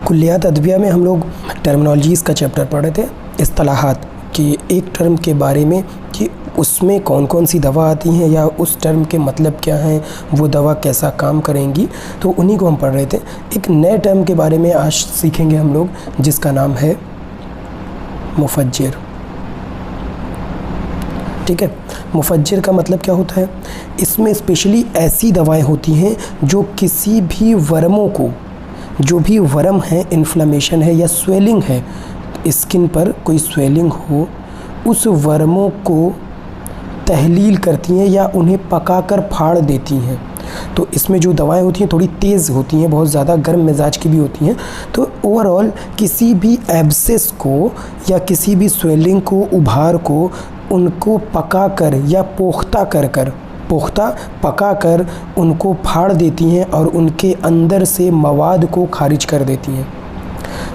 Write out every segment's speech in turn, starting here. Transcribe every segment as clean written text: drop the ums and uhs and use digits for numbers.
कुल्लियात अदविया में हम लोग टर्मिनोलॉजीज़ का चैप्टर पढ़ रहे थे, इस्तिलाहात, कि एक टर्म के बारे में कि उसमें कौन कौन सी दवा आती हैं या उस टर्म के मतलब क्या हैं, वो दवा कैसा काम करेंगी, तो उन्हीं को हम पढ़ रहे थे। एक नए टर्म के बारे में आज सीखेंगे हम लोग, जिसका नाम है मुफज्जिर। ठीक है, मुफज्जिर का मतलब क्या होता है? इसमें स्पेशली ऐसी दवाएं होती हैं जो किसी भी वर्मों को, जो भी वर्म है, इन्फ्लेमेशन है या स्वेलिंग है, स्किन पर कोई स्वेलिंग हो, उस वर्मों को तहलील करती हैं या उन्हें पकाकर फाड़ देती हैं। तो इसमें जो दवाएं होती हैं थोड़ी तेज़ होती हैं, बहुत ज़्यादा गर्म मिजाज की भी होती हैं। तो ओवरऑल किसी भी एब्सेस को या किसी भी स्वेलिंग को, उभार को, उनको पकाकर या पकाकर उनको फाड़ देती हैं और उनके अंदर से मवाद को खारिज कर देती हैं।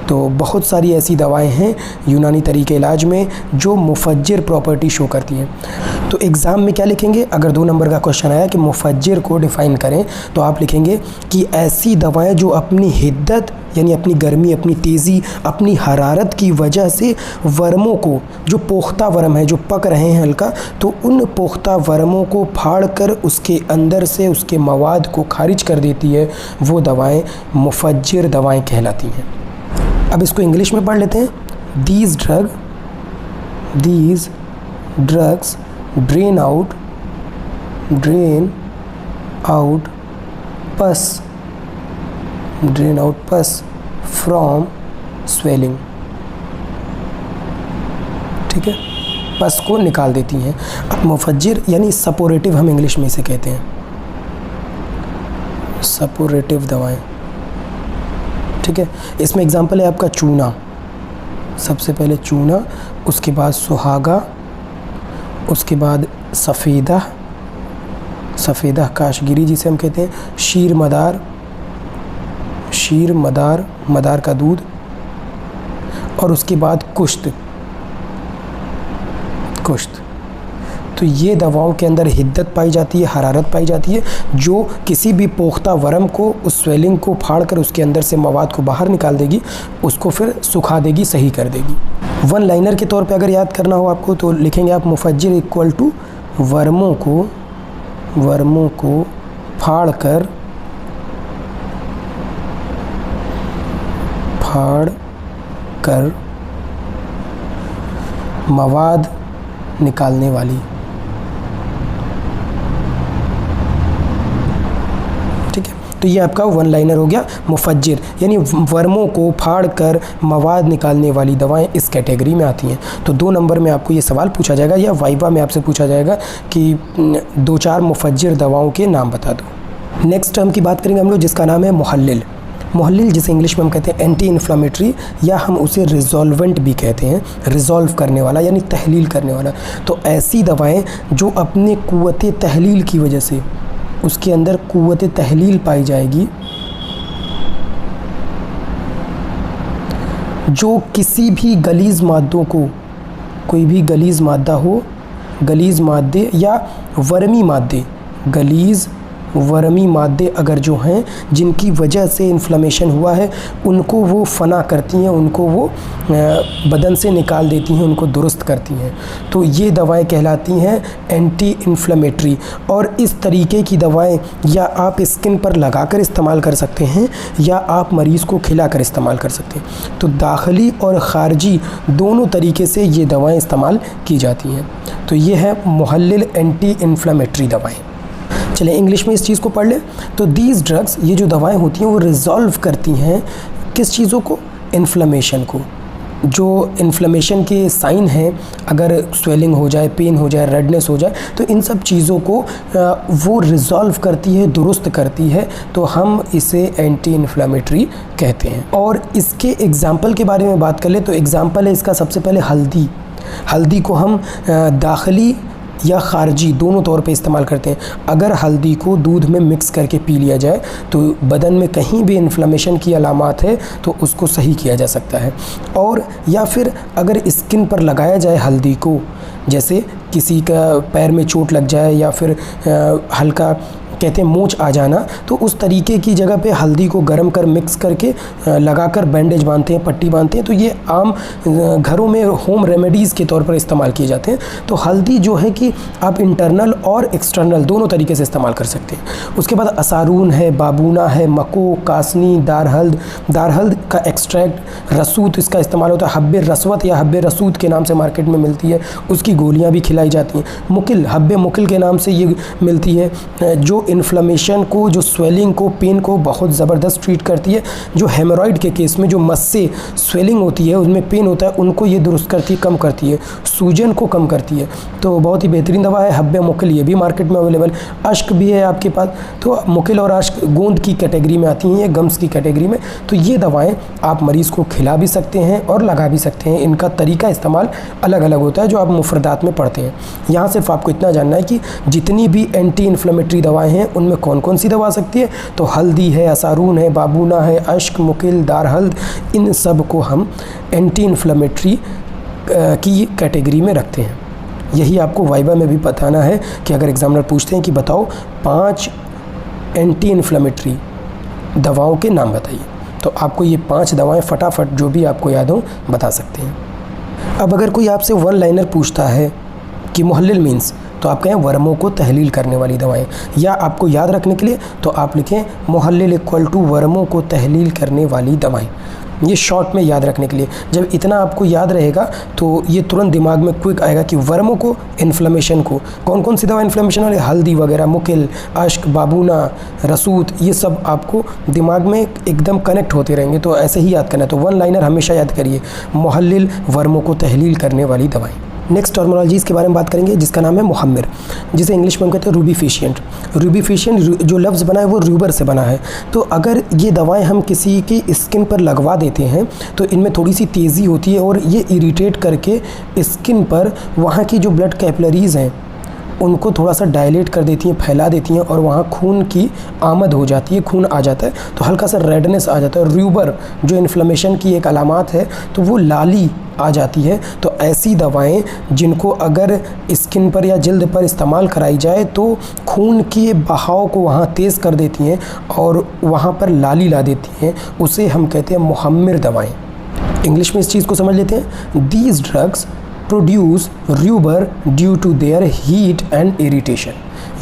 तो बहुत सारी ऐसी दवाएं हैं यूनानी तरीके इलाज में जो मुफज्जिर प्रॉपर्टी शो करती हैं। तो एग्ज़ाम में क्या लिखेंगे? अगर 2 नंबर का क्वेश्चन आया कि मुफज्जिर को डिफ़ाइन करें, तो आप लिखेंगे कि ऐसी दवाएं जो अपनी हिद्दत यानी अपनी गर्मी, अपनी तेज़ी, अपनी हरारत की वजह से वर्मों को, जो पोख्ता वर्म है, जो पक रहे हैं हल्का, तो उन पोख्ता वर्मों को फाड़ कर उसके अंदर से उसके मवाद को खारिज कर देती है, वो दवाएं मुफज्जिर दवाएं कहलाती हैं। अब इसको इंग्लिश में पढ़ लेते हैं। दीज ड्रग्स ड्रेन आउट पस फ्रॉम स्वेलिंग। ठीक है, पस को निकाल देती हैं। अब मुफज्जिर यानी सपोरेटिव हम इंग्लिश में इसे कहते हैं, सपोरेटिव दवाएं। ठीक है, इसमें एग्जांपल है आपका चूना, सबसे पहले चूना, उसके बाद सुहागा, उसके बाद सफ़ेदा काशगिरी जिसे हम कहते हैं, शीर मदार का दूध, और उसके बाद कुश्त। तो ये दवाओं के अंदर हिद्दत पाई जाती है, हरारत पाई जाती है, जो किसी भी पोख्ता वर्म को, उस स्वेलिंग को फाड़ कर उसके अंदर से मवाद को बाहर निकाल देगी, उसको फिर सुखा देगी, सही कर देगी। 1 लाइनर के तौर पे अगर याद करना हो आपको तो लिखेंगे आप मुफज्जिर इक्वल टू वर्मों को फाड़ कर मवाद निकालने वाली। ठीक है, तो ये आपका 1 लाइनर हो गया। मुफज्जिर यानी वर्मों को फाड़ कर मवाद निकालने वाली दवाएं इस कैटेगरी में आती हैं। तो 2 नंबर में आपको ये सवाल पूछा जाएगा या वाइवा में आपसे पूछा जाएगा कि 2-4 मुफज्जिर दवाओं के नाम बता दो। नेक्स्ट टर्म की बात करेंगे हम लोग, जिसका नाम है मुहल्लिल, जिसे इंग्लिश में हम कहते हैं एंटी इन्फ्लामेटरी, या हम उसे रिजॉल्वेंट भी कहते हैं, रिजॉल्व करने वाला यानी तहलील करने वाला। तो ऐसी दवाएं जो अपने कुव्वत तहलील की वजह से, उसके अंदर कुव्वत तहलील पाई जाएगी, जो किसी भी गलीज़ मादों को, कोई भी गलीज़ मादा हो, गलीज़ मादे या वर्मी मादे अगर जो हैं, जिनकी वजह से इन्फ्लेमेशन हुआ है, उनको वो फना करती हैं, उनको वो बदन से निकाल देती हैं, उनको दुरुस्त करती हैं। तो ये दवाएं कहलाती हैं एंटी इन्फ्लेमेटरी। और इस तरीके की दवाएं या आप स्किन पर लगाकर इस्तेमाल कर सकते हैं या आप मरीज़ को खिलाकर इस्तेमाल कर सकते हैं। तो दाखिली और ख़ारजी दोनों तरीके से ये दवाएं इस्तेमाल की जाती हैं। तो ये है मुहल्लिल एंटी इन्फ्लेमेटरी दवाएं। चलिए इंग्लिश में इस चीज़ को पढ़ लें। तो दीज ड्रग्स, ये जो दवाएं होती हैं वो रिजॉल्व करती हैं किस चीज़ों को? इन्फ्लेमेशन को। जो इन्फ्लेमेशन के साइन हैं, अगर स्वेलिंग हो जाए, पेन हो जाए, रेडनेस हो जाए, तो इन सब चीज़ों को वो रिजॉल्व करती है, दुरुस्त करती है। तो हम इसे एंटी इन्फ्लेमेटरी कहते हैं। और इसके एग्ज़ाम्पल के बारे में बात कर ले तो एग्ज़ाम्पल है इसका सबसे पहले हल्दी को हम दाखिली या ख़ारजी दोनों तौर पे इस्तेमाल करते हैं। अगर हल्दी को दूध में मिक्स करके पी लिया जाए तो बदन में कहीं भी इन्फ्लेमेशन की अलामात है तो उसको सही किया जा सकता है। और या फिर अगर स्किन पर लगाया जाए हल्दी को, जैसे किसी का पैर में चोट लग जाए या फिर हल्का कहते हैं मोच आ जाना, तो उस तरीके की जगह पे हल्दी को गर्म कर मिक्स करके लगाकर बैंडेज बांधते हैं, पट्टी बांधते हैं। तो ये आम घरों में होम रेमेडीज़ के तौर पर इस्तेमाल किए जाते हैं। तो हल्दी जो है कि आप इंटरनल और एक्सटर्नल दोनों तरीके से इस्तेमाल कर सकते हैं। उसके बाद असारून है, बाबूना है, मको, कासनी, दारहल्द का एक्सट्रैक्ट, रसूत इसका इस्तेमाल होता है, हब्बे रसवत या हब्बे रसूत के नाम से मार्केट में मिलती है, उसकी गोलियाँ भी खिलाई जाती हैं। मुकिल, हब्बे मुकिल के नाम से ये मिलती है, जो इन्फ्लेमेशन को, जो स्वेलिंग को, पेन को बहुत ज़बरदस्त ट्रीट करती है। जो हेमोरॉइड के केस में जो मस से स्वेलिंग होती है, उसमें पेन होता है, उनको ये दुरुस्त करती है, कम करती है, सूजन को कम करती है। तो बहुत ही बेहतरीन दवा है हब्बे मुकिल, ये भी मार्केट में अवेलेबल। अश्क भी है आपके पास, तो मुकिल और अश्क गोंद की कैटेगरी में आती हैं, ये गम्स की कैटेगरी में। तो ये दवाएँ आप मरीज़ को खिला भी सकते हैं और लगा भी सकते हैं। इनका तरीका इस्तेमाल अलग अलग होता है जो आप मुफरदात में पढ़ते हैं। यहाँ सिर्फ आपको इतना जानना है कि जितनी भी एंटी इन्फ्लेमेटरी दवाएं हैं उनमें कौन कौन सी दवा आ सकती है। तो हल्दी है, असारून है, बाबूना है, अश्क, मुकिल, दारहल्द, इन सब को हम एंटी इन्फ्लेमेटरी की कैटेगरी में रखते हैं। यही आपको वाइवा में भी बताना है कि अगर एग्जामिनर पूछते हैं कि बताओ 5 एंटी इन्फ्लेमेटरी दवाओं के नाम बताइए, तो आपको ये 5 दवाएं फटाफट जो भी आपको याद हो बता सकते हैं। अब अगर कोई आपसे वन लाइनर पूछता है कि मुहल्लिल मीन्स, तो आप कहें वर्मों को तहलील करने वाली दवाएं, या आपको याद रखने के लिए तो आप लिखें मुहल्लिल इक्वल टू वर्मों को तहलील करने वाली दवाएं। ये शॉर्ट में याद रखने के लिए, जब इतना आपको याद रहेगा तो ये तुरंत दिमाग में क्विक आएगा कि वर्मों को, इन्फ्लेमेशन को, कौन कौन सी दवा इन्फ्लेमेशन वाले, हल्दी वगैरह, मुकिल, अश्क, बाबूना, रसूत, ये सब आपको दिमाग में एकदम कनेक्ट होते रहेंगे। तो ऐसे ही याद करना है। तो वन लाइनर हमेशा याद करिए, मुहल्लिल वर्मों को तहलील करने वाली दवाएँ। नेक्स्ट टर्मिनोलॉजीज़ के बारे में बात करेंगे जिसका नाम है मुहम्मिर, जिसे इंग्लिश में हम कहते हैं रूबीफिशिएंट। रूबीफिशिएंट जो लफ्ज़ बना है वो रूबर से बना है। तो अगर ये दवाएं हम किसी की स्किन पर लगवा देते हैं तो इनमें थोड़ी सी तेज़ी होती है और ये इरिटेट करके स्किन पर वहाँ की जो ब्लड कैपिलरीज़ हैं उनको थोड़ा सा डायलेट कर देती हैं, फैला देती हैं और वहाँ खून की आमद हो जाती है, खून आ जाता है, तो हल्का सा रेडनेस आ जाता है। रूबर जो इन्फ्लेमेशन की एक अलामत है, तो वो लाली आ जाती है। तो ऐसी दवाएं जिनको अगर स्किन पर या जल्द पर इस्तेमाल कराई जाए तो खून के बहाव को वहाँ तेज़ कर देती हैं और वहाँ पर लाली ला देती हैं, उसे हम कहते हैं मुहम्मिर दवाएँ। इंग्लिश में इस चीज़ को समझ लेते हैं। These drugs produce rubor due to their heat and irritation.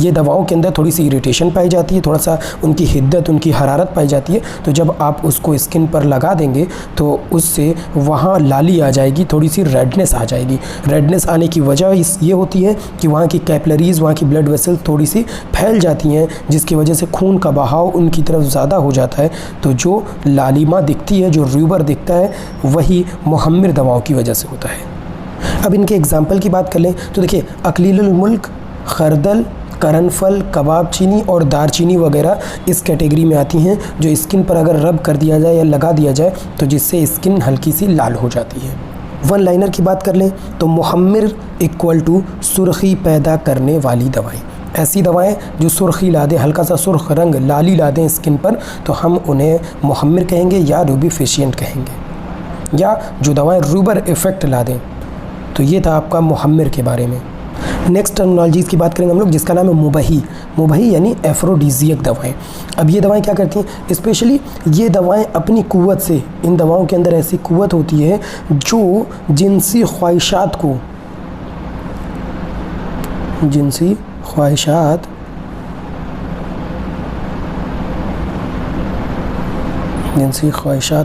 ये दवाओं के अंदर थोड़ी सी इरिटेशन पाई जाती है, थोड़ा सा उनकी हिद्दत, उनकी हरारत पाई जाती है। तो जब आप उसको स्किन पर लगा देंगे तो उससे वहाँ लाली आ जाएगी, थोड़ी सी रेडनेस आ जाएगी। रेडनेस आने की वजह ये होती है कि वहाँ की कैपिलरीज़, वहाँ की ब्लड वेसल्स थोड़ी सी फैल जाती हैं, जिसकी वजह से खून का बहाव उनकी तरफ ज़्यादा हो जाता है। तो जो लालिमा दिखती है, जो रूबर दिखता है, वही मुहम्मिर दवाओं की वजह से होता है। अब इनके एग्जाम्पल की बात कर लें तो देखिए, अकलीलुल मुल्क, खरदल, करनफल, कबाब चीनी और दारचीनी वगैरह इस कैटेगरी में आती हैं, जो स्किन पर अगर रब कर दिया जाए या लगा दिया जाए तो जिससे स्किन हल्की सी लाल हो जाती है। वन लाइनर की बात कर लें तो मुहम्मिर इक्वल टू सुर्खी पैदा करने वाली दवाएं। ऐसी दवाएं जो सुर्खी ला दें, हल्का सा सुर्ख रंग, लाली ला दें स्किन पर, तो हम उन्हें मुहम्मिर कहेंगे या रूबीफिशिएंट कहेंगे। या जो दवाएँ रूबर इफ़ेक्ट ला दें, तो ये था आपका मुहम्मिर के बारे में। नेक्स्ट टर्मिनोलॉजीज़ की बात करेंगे हम लोग, जिसका नाम है मुबही। मुबही यानी एफ्रोडीजियक दवाएं। अब ये दवाएं क्या करती हैं, स्पेशली ये दवाएं अपनी कुव्वत से, इन दवाओं के अंदर ऐसी कुव्वत होती है जो जिनसी ख्वाहिशात को, जिनसी ख्वाहिशात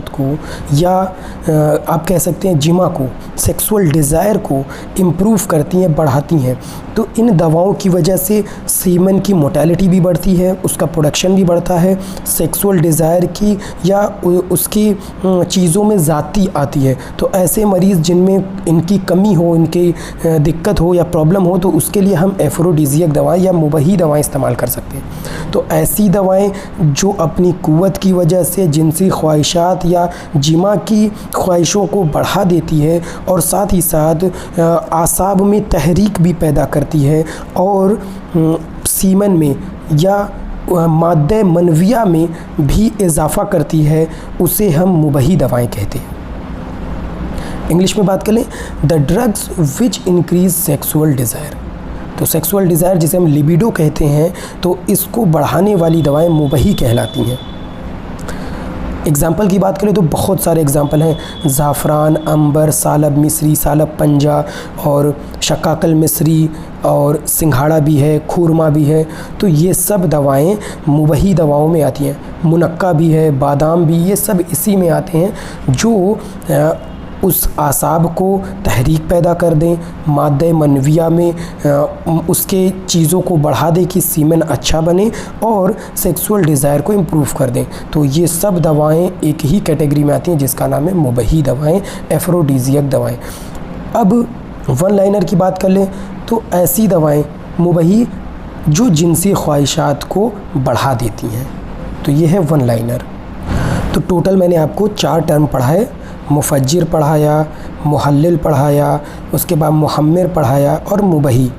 को या आप कह सकते हैं जिमा को, सेक्सुअल डिज़ायर को इम्प्रूव करती हैं, बढ़ाती हैं। तो इन दवाओं की वजह से सीमन की मोटेलिटी भी बढ़ती है, उसका प्रोडक्शन भी बढ़ता है, सेक्सुअल डिज़ायर की या उसकी चीज़ों में ज़्यादती आती है। तो ऐसे मरीज़ जिनमें इनकी कमी हो, इनकी दिक्कत हो या प्रॉब्लम हो, तो उसके लिए हम एफ्रोडीजियक दवाएं या मुबही दवाएं इस्तेमाल कर सकते हैं। तो ऐसी दवाएं जो अपनी कुव्वत की वजह से जिनसी ख्वाहिशात या जिमा की ख्वाहिशों को बढ़ा देती है और साथ ही साथ आसाब में तहरीक भी पैदा करती है और सीमन में या माद्दे मनविया में भी इजाफ़ा करती है, उसे हम मुबही दवाएं कहते हैं। इंग्लिश में बात कर लें, the drugs which increase sexual desire. तो सेक्सुअल डिज़ायर जिसे हम लिबिडो कहते हैं, तो इसको बढ़ाने वाली दवाएं मुबही कहलाती हैं। एग्ज़ाम्पल की बात करें तो बहुत सारे एग्ज़ाम्पल हैं, ज़ाफ़रान, अंबर, सालब मिस्री, सालब पंजा और शक्काकल मिस्री और सिंघाड़ा भी है, खुरमा भी है। तो ये सब दवाएं मुबही दवाओं में आती हैं। मुनक्का भी है, बादाम भी, ये सब इसी में आते हैं जो उस आसाब को तहरीक पैदा कर दें, माद्दे मनविया में उसके चीज़ों को बढ़ा दें कि सीमेन अच्छा बने और सेक्सुअल डिज़ायर को इम्प्रूव कर दें। तो ये सब दवाएं एक ही कैटेगरी में आती हैं जिसका नाम है मुबही दवाएं, एफ्रोडीजियक दवाएं। अब वन लाइनर की बात कर लें तो ऐसी दवाएं मुबही जो जिनसी ख्वाहिशात को बढ़ा देती हैं, तो ये है वन लाइनर। तो टोटल मैंने आपको 4 टर्म पढ़ाए, मुफज्जिर पढ़ाया, मुहल्लिल पढ़ाया, उसके बाद मुहम्मिर पढ़ाया और मुबही।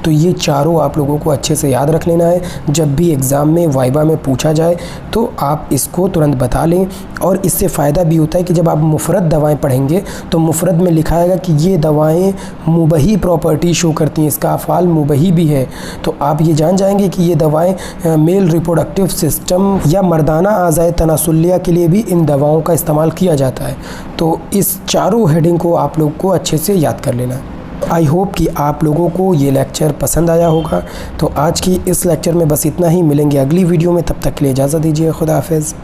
तो ये चारों आप लोगों को अच्छे से याद रख लेना है। जब भी एग्ज़ाम में वाइवा में पूछा जाए तो आप इसको तुरंत बता लें। और इससे फ़ायदा भी होता है कि जब आप मुफ़रद दवाएं पढ़ेंगे तो मुफ़रद में लिखा आएगा कि ये दवाएं मुबही प्रॉपर्टी शो करती हैं, इसका अफ़ाल मुबही भी है। तो आप ये जान जाएंगे कि ये दवाएं मेल रिप्रोडक्टिव सिस्टम या मर्दाना आज़ाए तनासुलिया के लिए भी इन दवाओं का इस्तेमाल किया जाता है। तो इस चारों हेडिंग को आप लोग को अच्छे से याद कर लेना है। आई होप कि आप लोगों को ये लेक्चर पसंद आया होगा। तो आज की इस लेक्चर में बस इतना ही। मिलेंगे अगली वीडियो में, तब तक के लिए इजाज़त दीजिए। खुदा हाफ़िज़।